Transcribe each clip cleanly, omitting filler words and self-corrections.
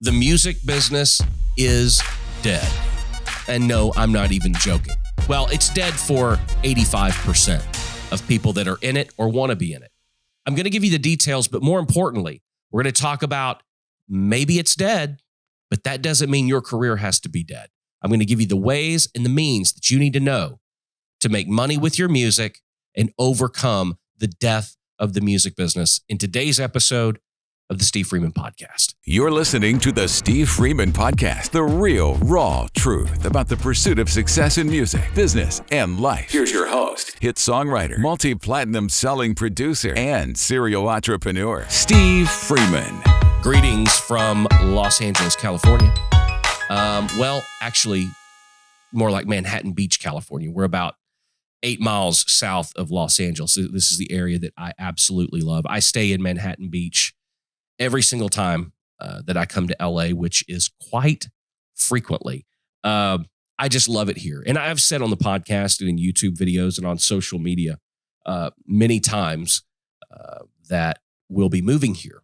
The music business is dead. And no, I'm not even joking. Well, it's dead for 85% of people that are in it or want to be in it. I'm going to give you the details, but more importantly, we're going to talk about maybe it's dead, but that doesn't mean your career has to be dead. I'm going to give you the ways and the means that you need to know to make money with your music and overcome the death of the music business in today's episode of the Steve Freeman Podcast. You're listening to the Steve Freeman Podcast, the real, raw truth about the pursuit of success in music, business, and life. Here's your host, hit songwriter, multi-platinum selling producer, and serial entrepreneur, Steve Freeman. Greetings from Los Angeles, California. Actually, more like Manhattan Beach, California. We're about 8 miles south of Los Angeles. This is the area that I absolutely love. I stay in Manhattan Beach every single time that I come to LA, which is quite frequently. I just love it here. And I've said on the podcast and in YouTube videos and on social media many times that we'll be moving here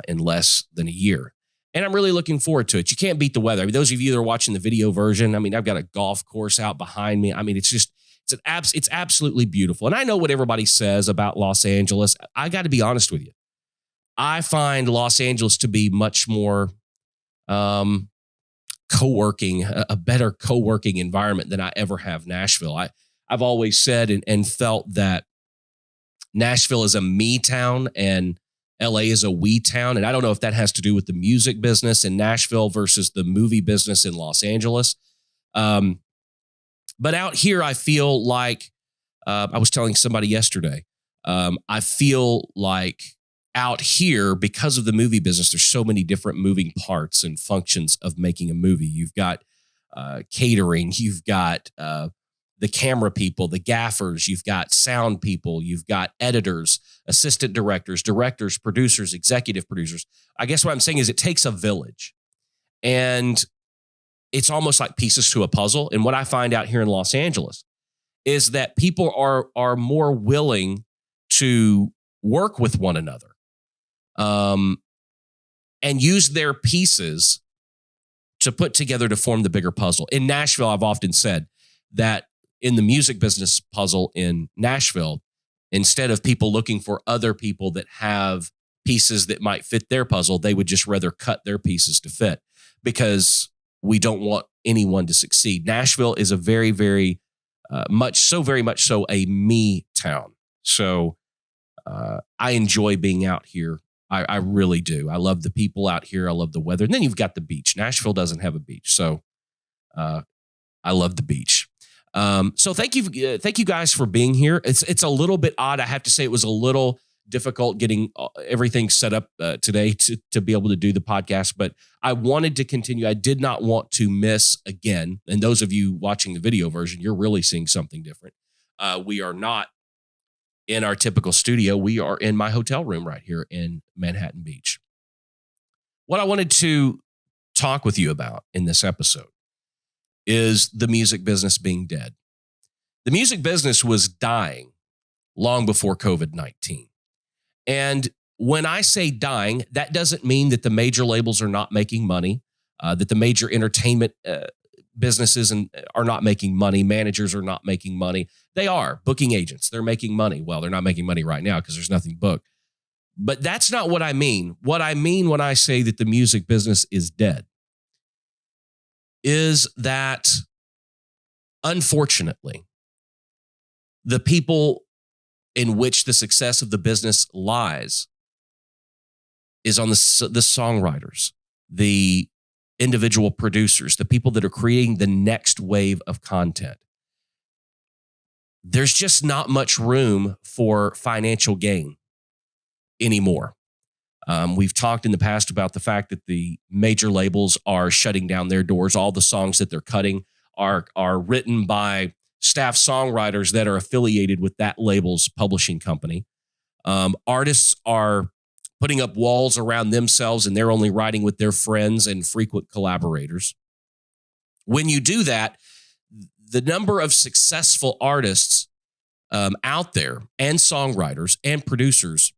in less than a year. And I'm really looking forward to it. You can't beat the weather. I mean, those of you that are watching the video version, I mean, I've got a golf course out behind me. I mean, it's absolutely beautiful. And I know what everybody says about Los Angeles. I got to be honest with you. I find Los Angeles to be much more co-working, a better co-working environment than I ever have Nashville. I've always said and felt that Nashville is a me town and LA is a we town. And I don't know if that has to do with the music business in Nashville versus the movie business in Los Angeles. But out here, I feel like, I was telling somebody yesterday, I feel like out here, because of the movie business, there's so many different moving parts and functions of making a movie. You've got catering, you've got the camera people, the gaffers, you've got sound people, you've got editors, assistant directors, producers, executive producers. I guess what I'm saying is it takes a village. And it's almost like pieces to a puzzle. And what I find out here in Los Angeles is that people are more willing to work with one another. And use their pieces to put together to form the bigger puzzle. In Nashville, I've often said that in the music business puzzle in Nashville, instead of people looking for other people that have pieces that might fit their puzzle, they would just rather cut their pieces to fit because we don't want anyone to succeed. Nashville is a very, very much so a me town. So I enjoy being out here. I really do. I love the people out here. I love the weather. And then you've got the beach. Nashville doesn't have a beach. So I love the beach. So thank you guys for being here. It's a little bit odd. I have to say it was a little difficult getting everything set up today to be able to do the podcast, but I wanted to continue. I did not want to miss again. And those of you watching the video version, you're really seeing something different. We are not in our typical studio. We are in my hotel room right here in Manhattan Beach. What I wanted to talk with you about in this episode is the music business being dead. The music business was dying long before COVID-19. And when I say dying, that doesn't mean that the major labels are not making money, that the major entertainment businesses are not making money. Managers are not making money. They are. Booking agents, they're making money. Well, they're not making money right now because there's nothing booked. But that's not what I mean. What I mean when I say that the music business is dead is that, unfortunately, the people in which the success of the business lies is on the songwriters, the individual producers, the people that are creating the next wave of content. There's just not much room for financial gain anymore. We've talked in the past about the fact that the major labels are shutting down their doors. All the songs that they're cutting are written by staff songwriters that are affiliated with that label's publishing company. Artists are putting up walls around themselves and they're only writing with their friends and frequent collaborators. When you do that, the number of successful artists out there and songwriters and producers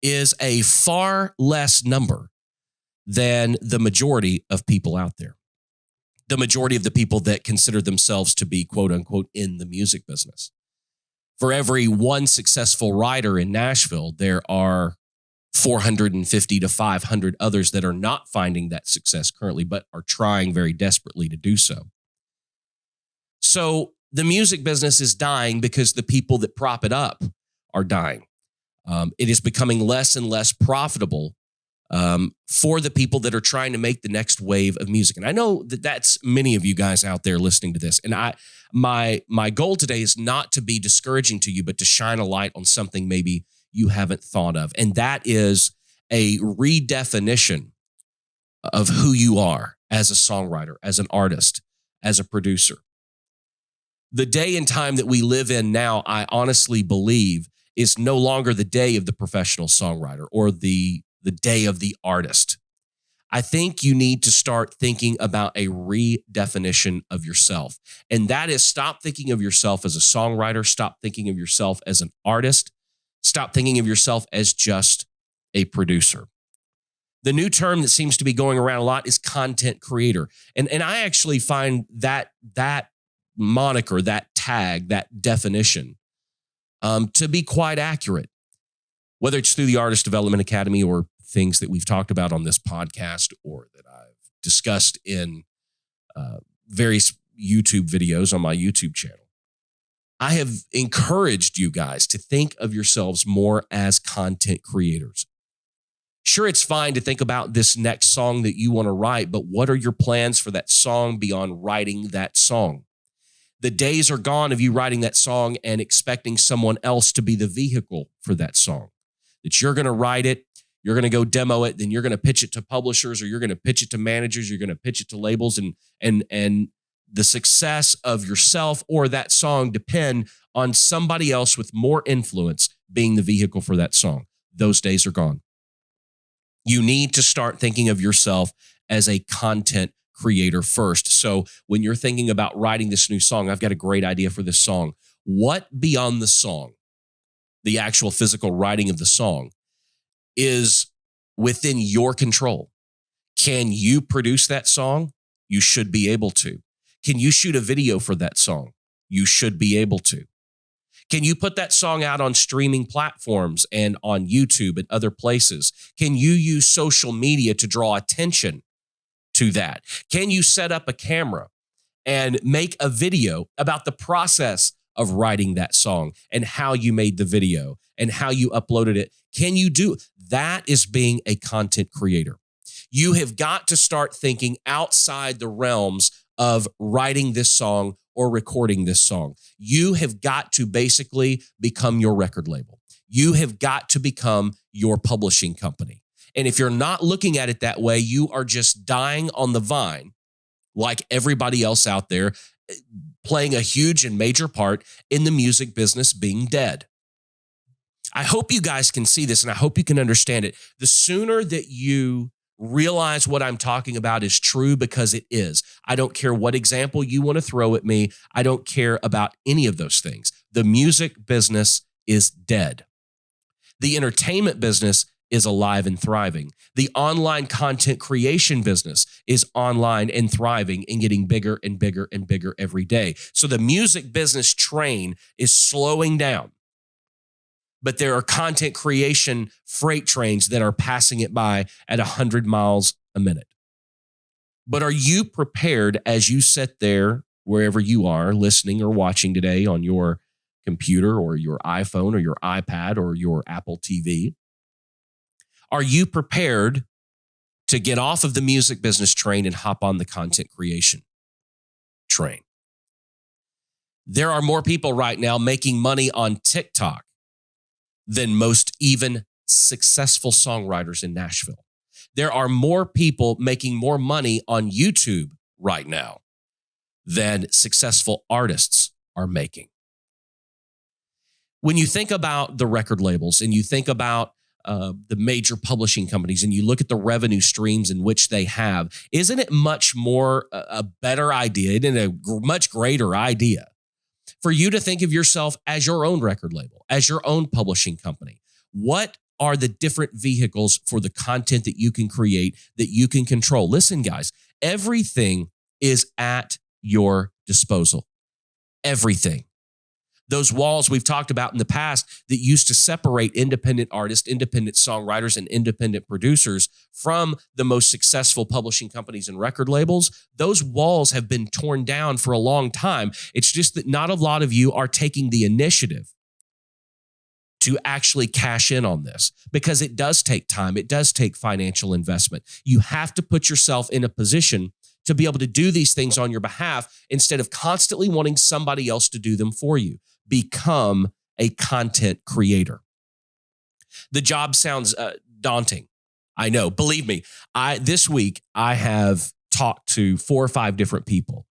is a far less number than the majority of people out there. The majority of the people that consider themselves to be, quote unquote, in the music business. For every one successful writer in Nashville, there are 450 to 500 others that are not finding that success currently, but are trying very desperately to do so. So the music business is dying because the people that prop it up are dying. It is becoming less and less profitable for the people that are trying to make the next wave of music. And I know that that's many of you guys out there listening to this. And my goal today is not to be discouraging to you, but to shine a light on something maybe you haven't thought of. And that is a redefinition of who you are as a songwriter, as an artist, as a producer. The day and time that we live in now, I honestly believe, is no longer the day of the professional songwriter or the day of the artist. I think you need to start thinking about a redefinition of yourself. And that is, stop thinking of yourself as a songwriter, stop thinking of yourself as an artist, stop thinking of yourself as just a producer. The new term that seems to be going around a lot is content creator. And I actually find that moniker, that tag, that definition to be quite accurate, whether it's through the Artist Development Academy or things that we've talked about on this podcast or that I've discussed in various YouTube videos on my YouTube channel. I have encouraged you guys to think of yourselves more as content creators. Sure, it's fine to think about this next song that you want to write, but what are your plans for that song beyond writing that song? The days are gone of you writing that song and expecting someone else to be the vehicle for that song. That you're going to write it, you're going to go demo it, then you're going to pitch it to publishers, or you're going to pitch it to managers, you're going to pitch it to labels, and the success of yourself or that song depend on somebody else with more influence being the vehicle for that song. Those days are gone. You need to start thinking of yourself as a content creator first. So when you're thinking about writing this new song, I've got a great idea for this song. What beyond the song, the actual physical writing of the song, is within your control? Can you produce that song? You should be able to. Can you shoot a video for that song? You should be able to. Can you put that song out on streaming platforms and on YouTube and other places? Can you use social media to draw attention to that? Can you set up a camera and make a video about the process of writing that song and how you made the video and how you uploaded it? Can you do that? Is being a content creator. You have got to start thinking outside the realms of writing this song or recording this song. You have got to basically become your record label. You have got to become your publishing company. And if you're not looking at it that way, you are just dying on the vine like everybody else out there, playing a huge and major part in the music business being dead. I hope you guys can see this and I hope you can understand it. The sooner that you realize what I'm talking about is true, because it is. I don't care what example you want to throw at me. I don't care about any of those things. The music business is dead. The entertainment business is alive and thriving. The online content creation business is online and thriving and getting bigger and bigger and bigger every day. So the music business train is slowing down, but there are content creation freight trains that are passing it by at 100 miles a minute. But are you prepared as you sit there, wherever you are, listening or watching today on your computer or your iPhone or your iPad or your Apple TV? Are you prepared to get off of the music business train and hop on the content creation train? There are more people right now making money on TikTok than most even successful songwriters in Nashville. There are more people making more money on YouTube right now than successful artists are making. When you think about the record labels and you think about the major publishing companies and you look at the revenue streams in which they have, isn't it much more a better idea and a much greater idea for you to think of yourself as your own record label, as your own publishing company? What are the different vehicles for the content that you can create, that you can control. Listen, guys, everything is at your disposal. Everything. Those walls we've talked about in the past that used to separate independent artists, independent songwriters, and independent producers from the most successful publishing companies and record labels, those walls have been torn down for a long time. It's just that not a lot of you are taking the initiative to actually cash in on this, because it does take time. It does take financial investment. You have to put yourself in a position to be able to do these things on your behalf instead of constantly wanting somebody else to do them for you. Become a content creator. The job sounds daunting. I know. Believe me, this week I have talked to 4 or 5 different people,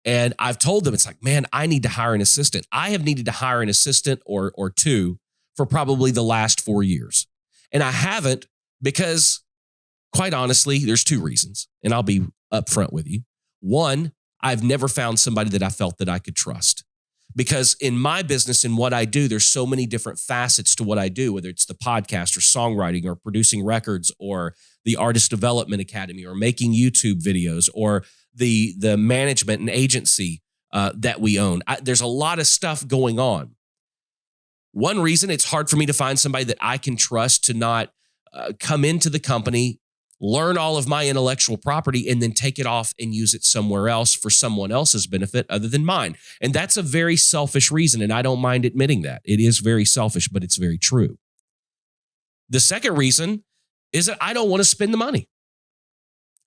and I've told them, it's like, man, I need to hire an assistant. I have needed to hire an assistant or 2 for probably the last 4 years. And I haven't because, quite honestly, there's 2 reasons, and I'll be upfront with you. One, I've never found somebody that I felt that I could trust. Because in my business and what I do, there's so many different facets to what I do, whether it's the podcast or songwriting or producing records or the Artist Development Academy or making YouTube videos or the management and agency that we own. There's a lot of stuff going on. One reason it's hard for me to find somebody that I can trust to not come into the company, learn all of my intellectual property, and then take it off and use it somewhere else for someone else's benefit other than mine. And that's a very selfish reason, and I don't mind admitting that. It is very selfish, but it's very true. The second reason is that I don't want to spend the money.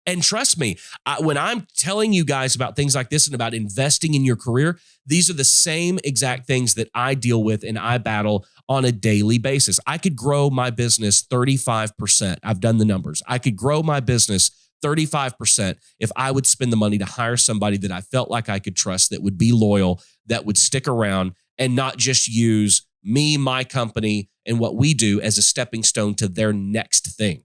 And trust me, when I'm telling you guys about things like this and about investing in your career, these are the same exact things that I deal with and I battle on a daily basis. I could grow my business 35%. I've done the numbers. I could grow my business 35% if I would spend the money to hire somebody that I felt like I could trust, that would be loyal, that would stick around and not just use me, my company, and what we do as a stepping stone to their next thing.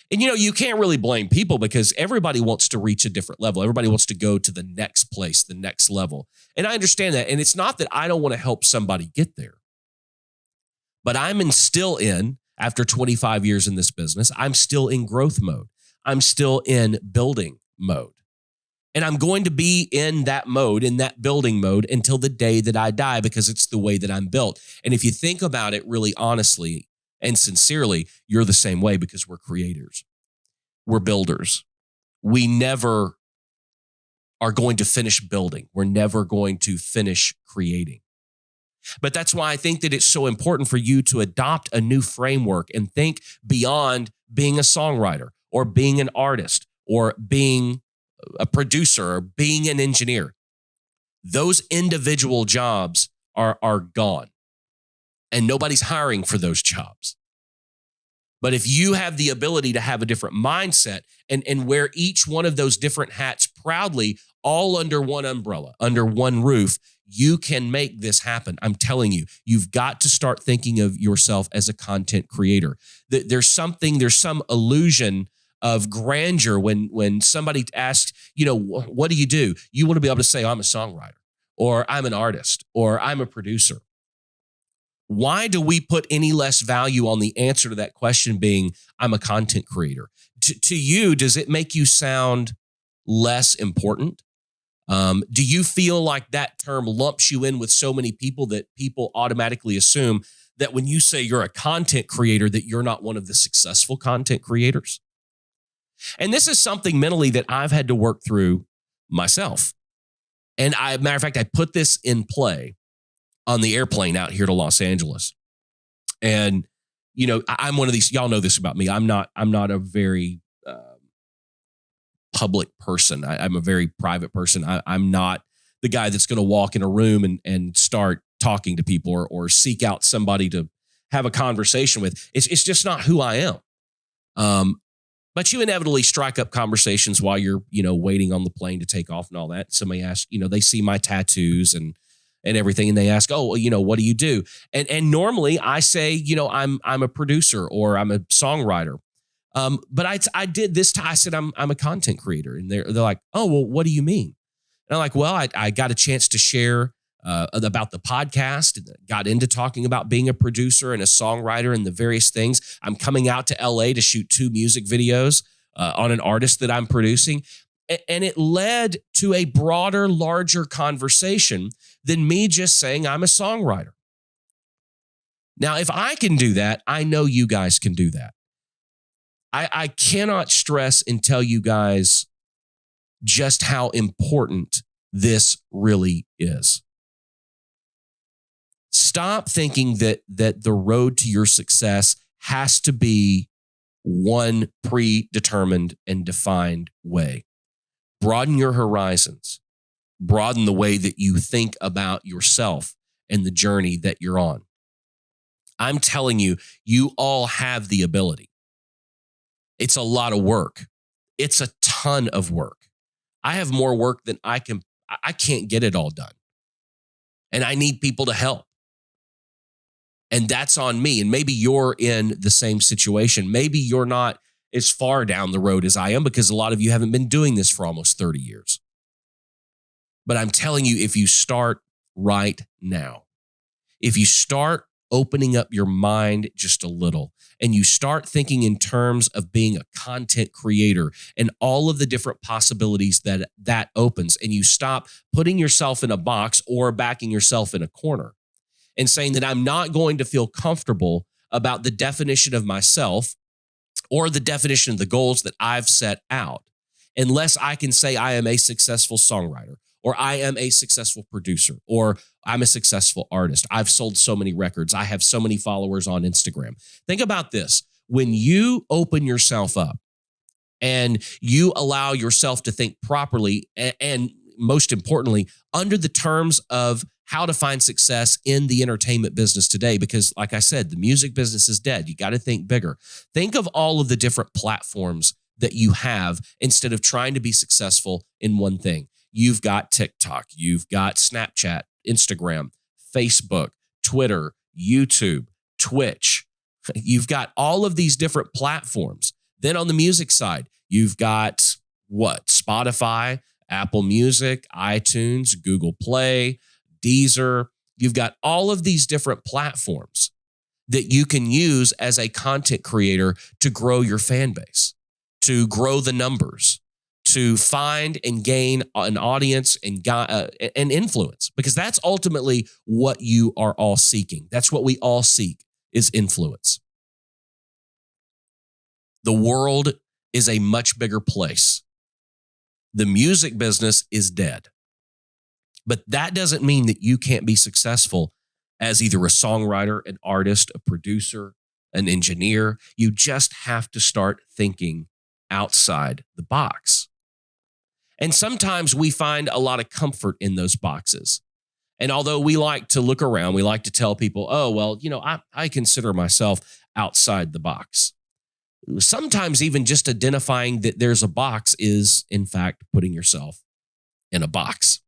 And, you can't really blame people because everybody wants to reach a different level. Everybody wants to go to the next place, the next level. And I understand that. And it's not that I don't want to help somebody get there. But after 25 years in this business, I'm still in growth mode. I'm still in building mode. And I'm going to be in that mode, in that building mode, until the day that I die, because it's the way that I'm built. And if you think about it really honestly and sincerely, you're the same way, because we're creators. We're builders. We never are going to finish building. We're never going to finish creating. But that's why I think that it's so important for you to adopt a new framework and think beyond being a songwriter or being an artist or being a producer or being an engineer. Those individual jobs are gone. And nobody's hiring for those jobs. But if you have the ability to have a different mindset and wear each one of those different hats proudly, all under one umbrella, under one roof, you can make this happen. I'm telling you, you've got to start thinking of yourself as a content creator. There's some illusion of grandeur when somebody asks, what do you do? You want to be able to say, I'm a songwriter, or I'm an artist, or I'm a producer. Why do we put any less value on the answer to that question being, I'm a content creator? To you, does it make you sound less important? Do you feel like that term lumps you in with so many people that people automatically assume that when you say you're a content creator, that you're not one of the successful content creators? And this is something mentally that I've had to work through myself. And matter of fact, I put this in play on the airplane out here to Los Angeles. And, I'm one of these, y'all know this about me. I'm not a very public person. I'm a very private person. I'm not the guy that's going to walk in a room and start talking to people or seek out somebody to have a conversation with. It's just not who I am. But you inevitably strike up conversations while you're, waiting on the plane to take off and all that. Somebody asks, they see my tattoos and everything, and they ask, oh, what do you do? And normally I say, I'm a producer or I'm a songwriter. But I did this time. I said, I'm a content creator. And they're like, oh, well, what do you mean? And I'm like, well, I got a chance to share about the podcast, got into talking about being a producer and a songwriter and the various things. I'm coming out to LA to shoot 2 music videos on an artist that I'm producing. And it led to a broader, larger conversation than me just saying I'm a songwriter. Now, if I can do that, I know you guys can do that. I cannot stress and tell you guys just how important this really is. Stop thinking that the road to your success has to be one predetermined and defined way. Broaden your horizons. Broaden the way that you think about yourself and the journey that you're on. I'm telling you, you all have the ability. It's a lot of work. It's a ton of work. I have more work than I can't get it all done. And I need people to help. And that's on me. And maybe you're in the same situation. Maybe you're not as far down the road as I am because a lot of you haven't been doing this for almost 30 years. But I'm telling you, if you start right now, if you start opening up your mind just a little, and you start thinking in terms of being a content creator and all of the different possibilities that opens, and you stop putting yourself in a box or backing yourself in a corner and saying that I'm not going to feel comfortable about the definition of myself or the definition of the goals that I've set out, unless I can say I am a successful songwriter, or I am a successful producer, or I'm a successful artist. I've sold so many records. I have so many followers on Instagram. Think about this. When you open yourself up and you allow yourself to think properly, and most importantly, under the terms of how to find success in the entertainment business today, because like I said, the music business is dead. You got to think bigger. Think of all of the different platforms that you have instead of trying to be successful in one thing. You've got TikTok, you've got Snapchat, Instagram, Facebook, Twitter, YouTube, Twitch. You've got all of these different platforms. Then on the music side, you've got Spotify, Apple Music, iTunes, Google Play, Deezer. You've got all of these different platforms that you can use as a content creator to grow your fan base, to grow the numbers, to find and gain an audience and influence, because that's ultimately what you are all seeking. That's what we all seek, is influence. The world is a much bigger place. The music business is dead. But that doesn't mean that you can't be successful as either a songwriter, an artist, a producer, an engineer. You just have to start thinking outside the box. And sometimes we find a lot of comfort in those boxes. And although we like to look around, we like to tell people, oh, well, I consider myself outside the box. Sometimes even just identifying that there's a box is, in fact, putting yourself in a box.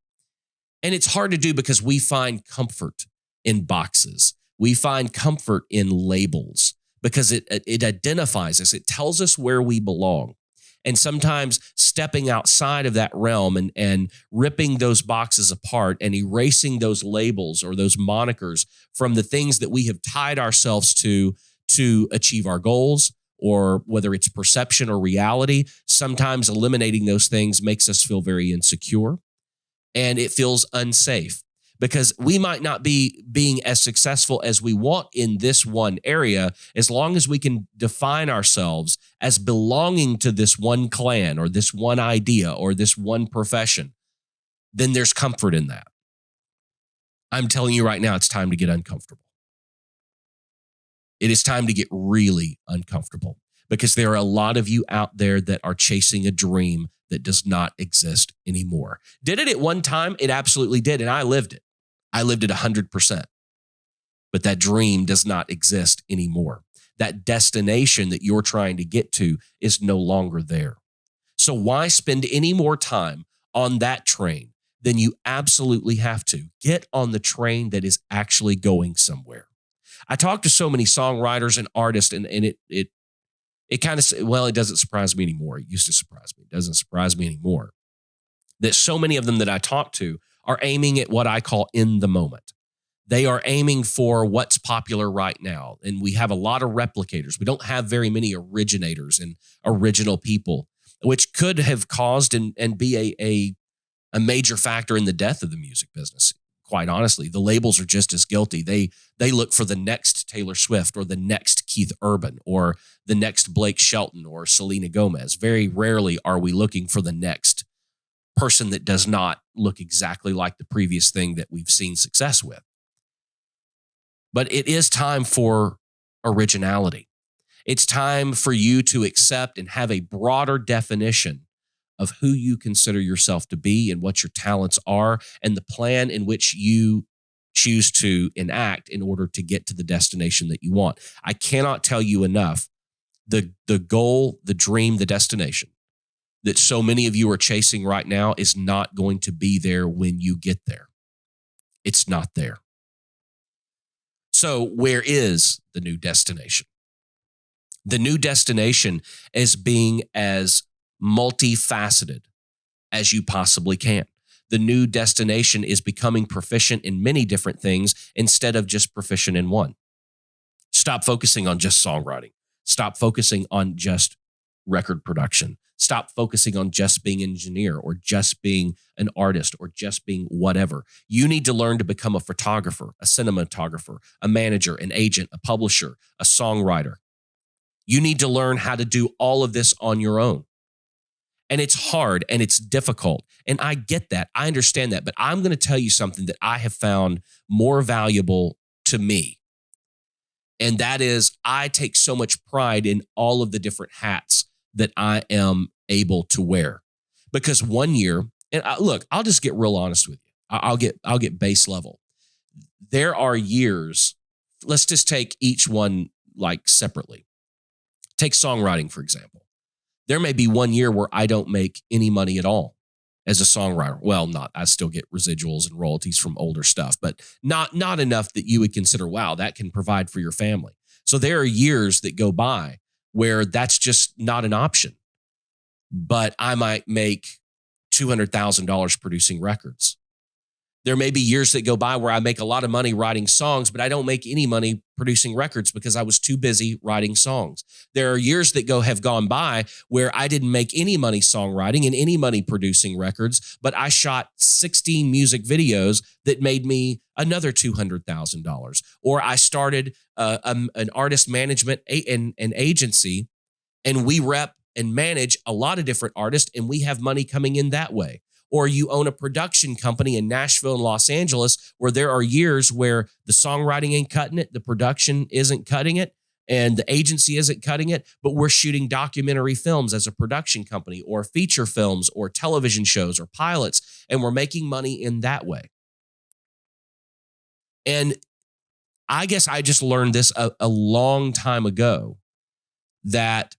And it's hard to do because we find comfort in boxes. We find comfort in labels because it identifies us. It tells us where we belong. And sometimes stepping outside of that realm and ripping those boxes apart and erasing those labels or those monikers from the things that we have tied ourselves to achieve our goals, or whether it's perception or reality, sometimes eliminating those things makes us feel very insecure and it feels unsafe. Because we might not be being as successful as we want in this one area, as long as we can define ourselves as belonging to this one clan or this one idea or this one profession, then there's comfort in that. I'm telling you right now, it's time to get uncomfortable. It is time to get really uncomfortable because there are a lot of you out there that are chasing a dream that does not exist anymore. Did it at one time? It absolutely did. And I lived it. I lived it 100%. But that dream does not exist anymore. That destination that you're trying to get to is no longer there. So why spend any more time on that train than you absolutely have to? Get on the train that is actually going somewhere. I talk to so many songwriters and artists, and it kind of, well, it doesn't surprise me anymore. It used to surprise me. It doesn't surprise me anymore that so many of them that I talk to are aiming at what I call in the moment. They are aiming for what's popular right now. And we have a lot of replicators. We don't have very many originators and original people, which could have caused and be a major factor in the death of the music business. Quite honestly, the labels are just as guilty. They look for the next Taylor Swift or the next Keith Urban or the next Blake Shelton or Selena Gomez. Very rarely are we looking for the next person that does not look exactly like the previous thing that we've seen success with. But it is time for originality. It's time for you to accept and have a broader definition of who you consider yourself to be and what your talents are and the plan in which you choose to enact in order to get to the destination that you want. I cannot tell you enough the goal, the dream, the destination that so many of you are chasing right now is not going to be there when you get there. It's not there. So where is the new destination? The new destination is being as multifaceted as you possibly can. The new destination is becoming proficient in many different things instead of just proficient in one. Stop focusing on just songwriting. Stop focusing on just record production. Stop focusing on just being an engineer or just being an artist or just being whatever. You need to learn to become a photographer, a cinematographer, a manager, an agent, a publisher, a songwriter. You need to learn how to do all of this on your own. And it's hard and it's difficult. And I get that. I understand that. But I'm going to tell you something that I have found more valuable to me. And that is, I take so much pride in all of the different hats that I am able to wear. Because one year, and look, I'll just get real honest with you. I'll get base level. There are years, let's just take each one like separately. Take songwriting, for example. There may be one year where I don't make any money at all as a songwriter. Well, I still get residuals and royalties from older stuff, but not enough that you would consider, wow, that can provide for your family. So there are years that go by where that's just not an option. But I might make $200,000 producing records. There may be years that go by where I make a lot of money writing songs, but I don't make any money producing records because I was too busy writing songs. There are years that have gone by where I didn't make any money songwriting and any money producing records, but I shot 16 music videos that made me another $200,000. Or I started an artist management an agency, and we rep and manage a lot of different artists, and we have money coming in that way. Or you own a production company in Nashville and Los Angeles where there are years where the songwriting ain't cutting it, the production isn't cutting it, and the agency isn't cutting it, but we're shooting documentary films as a production company or feature films or television shows or pilots, and we're making money in that way. And I guess I just learned this a long time ago, that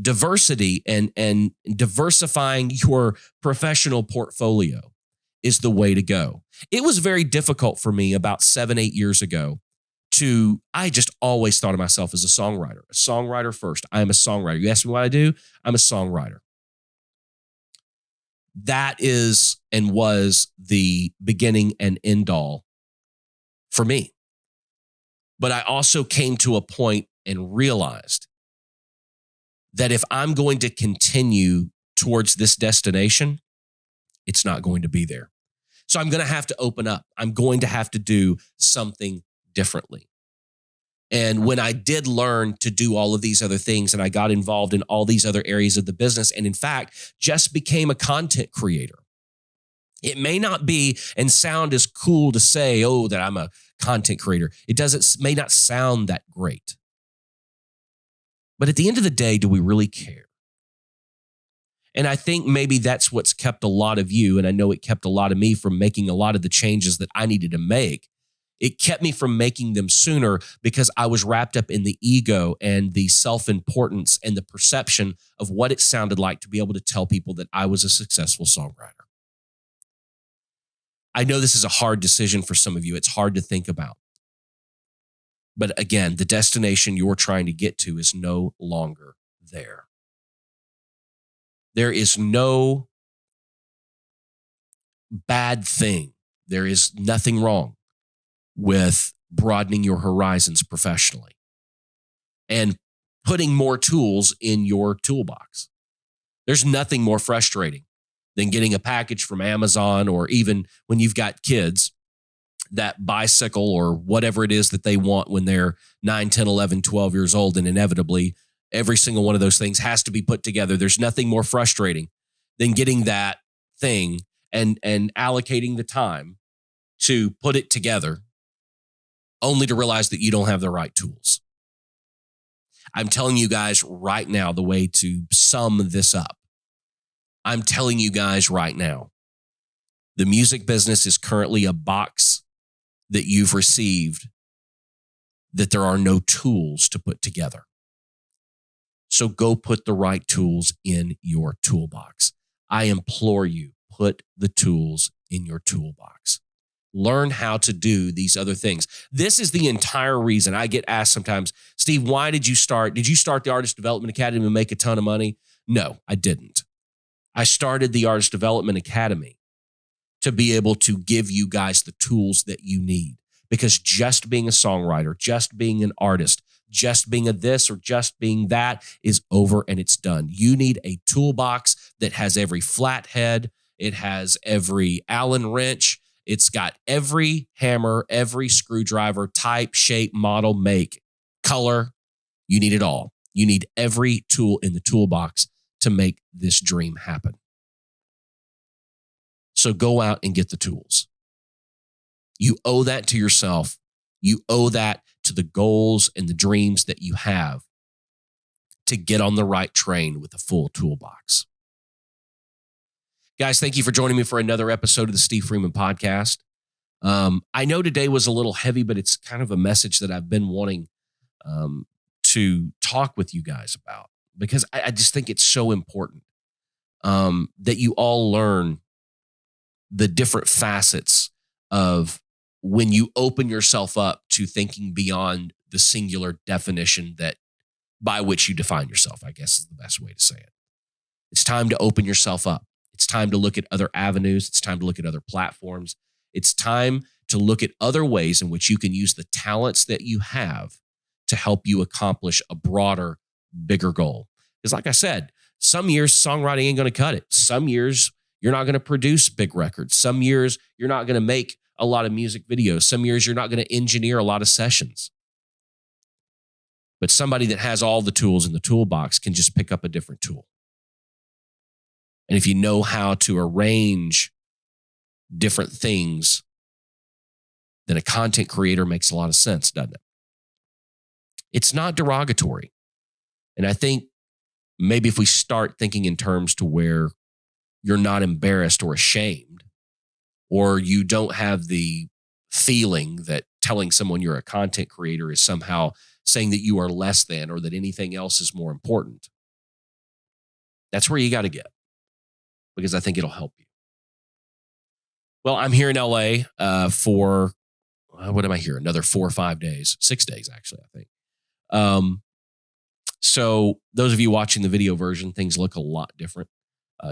diversity and diversifying your professional portfolio is the way to go. It was very difficult for me about 7-8 years ago I just always thought of myself as a songwriter first. I am a songwriter. You ask me what I do? I'm a songwriter. That is and was the beginning and end all for me. But I also came to a point and realized that if I'm going to continue towards this destination, it's not going to be there. So I'm going to have to open up. I'm going to have to do something differently. And when I did learn to do all of these other things and I got involved in all these other areas of the business and in fact, just became a content creator. It may not be and sound as cool to say, oh, that I'm a content creator. It may not sound that great. But at the end of the day, do we really care? And I think maybe that's what's kept a lot of you, and I know it kept a lot of me from making a lot of the changes that I needed to make. It kept me from making them sooner because I was wrapped up in the ego and the self-importance and the perception of what it sounded like to be able to tell people that I was a successful songwriter. I know this is a hard decision for some of you. It's hard to think about. But again, the destination you're trying to get to is no longer there. There is no bad thing. There is nothing wrong with broadening your horizons professionally and putting more tools in your toolbox. There's nothing more frustrating than getting a package from Amazon, or even when you've got kids, that bicycle or whatever it is that they want when they're 9, 10, 11, 12 years old. And inevitably, every single one of those things has to be put together. There's nothing more frustrating than getting that thing and allocating the time to put it together, only to realize that you don't have the right tools. I'm telling you guys right now the way to sum this up. I'm telling you guys right now, the music business is currently a box that you've received that there are no tools to put together. So go put the right tools in your toolbox. I implore you, put the tools in your toolbox. Learn how to do these other things. This is the entire reason I get asked sometimes, Steve, why did you start? Did you start the Artist Development Academy and make a ton of money? No, I didn't. I started the Artist Development Academy to be able to give you guys the tools that you need. Because just being a songwriter, just being an artist, just being a this or just being that is over and it's done. You need a toolbox that has every flathead. It has every Allen wrench. It's got every hammer, every screwdriver, type, shape, model, make, color. You need it all. You need every tool in the toolbox to make this dream happen. So go out and get the tools. You owe that to yourself. You owe that to the goals and the dreams that you have to get on the right train with a full toolbox. Guys, thank you for joining me for another episode of the Steve Freeman Podcast. I know today was a little heavy, but it's kind of a message that I've been wanting to talk with you guys about, because I just think it's so important that you all learn the different facets of when you open yourself up to thinking beyond the singular definition that by which you define yourself, I guess is the best way to say it. It's time to open yourself up. It's time to look at other avenues. It's time to look at other platforms. It's time to look at other ways in which you can use the talents that you have to help you accomplish a broader, bigger goal. Because like I said, some years songwriting ain't going to cut it. Some years you're not going to produce big records. Some years you're not going to make a lot of music videos. Some years you're not going to engineer a lot of sessions. But somebody that has all the tools in the toolbox can just pick up a different tool. And if you know how to arrange different things, then a content creator makes a lot of sense, doesn't it? It's not derogatory. And I think maybe if we start thinking in terms to where you're not embarrassed or ashamed, or you don't have the feeling that telling someone you're a content creator is somehow saying that you are less than or that anything else is more important. That's where you got to get, because I think it'll help you. Well, I'm here in LA for, what am I here? Another 4 or 5 days, 6 days, actually, I think. So those of you watching the video version, things look a lot different.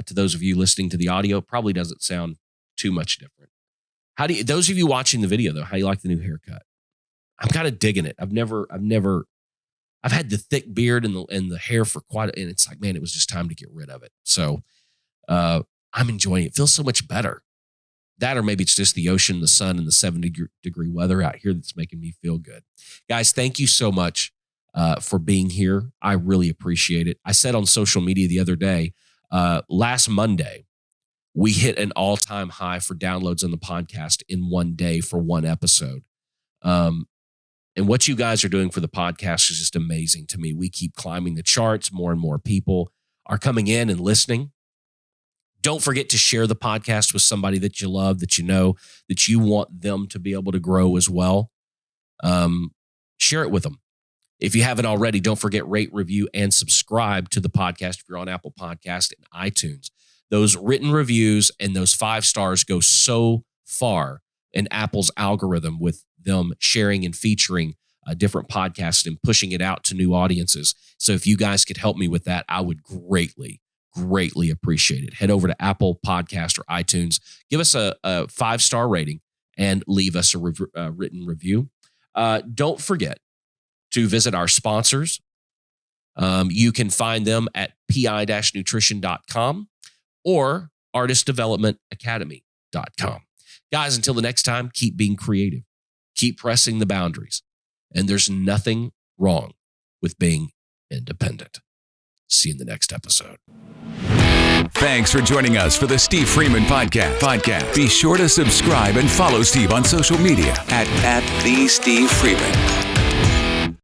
To those of you listening to the audio, probably doesn't sound too much different. Those of you watching the video though, how do you like the new haircut? I'm kind of digging it. I've had the thick beard and the hair for and it's like, man, it was just time to get rid of it. So I'm enjoying it. It feels so much better. That, or maybe it's just the ocean, the sun, and the 70-degree weather out here that's making me feel good. Guys, thank you so much for being here. I really appreciate it. I said on social media the other day, last Monday, we hit an all-time high for downloads on the podcast in one day for one episode. And what you guys are doing for the podcast is just amazing to me. We keep climbing the charts. More and more people are coming in and listening. Don't forget to share the podcast with somebody that you love, that you know, that you want them to be able to grow as well. Share it with them. If you haven't already, don't forget, rate, review, and subscribe to the podcast if you're on Apple Podcast and iTunes. Those written reviews and those 5 stars go so far in Apple's algorithm with them sharing and featuring different podcasts and pushing it out to new audiences. So if you guys could help me with that, I would greatly, greatly appreciate it. Head over to Apple Podcast or iTunes. Give us a 5-star rating and leave us a written review. Don't forget to visit our sponsors. You can find them at pi-nutrition.com or artistdevelopmentacademy.com. Guys, until the next time, keep being creative. Keep pressing the boundaries. And there's nothing wrong with being independent. See you in the next episode. Thanks for joining us for the Steve Freeman Podcast. Be sure to subscribe and follow Steve on social media at the Steve Freeman.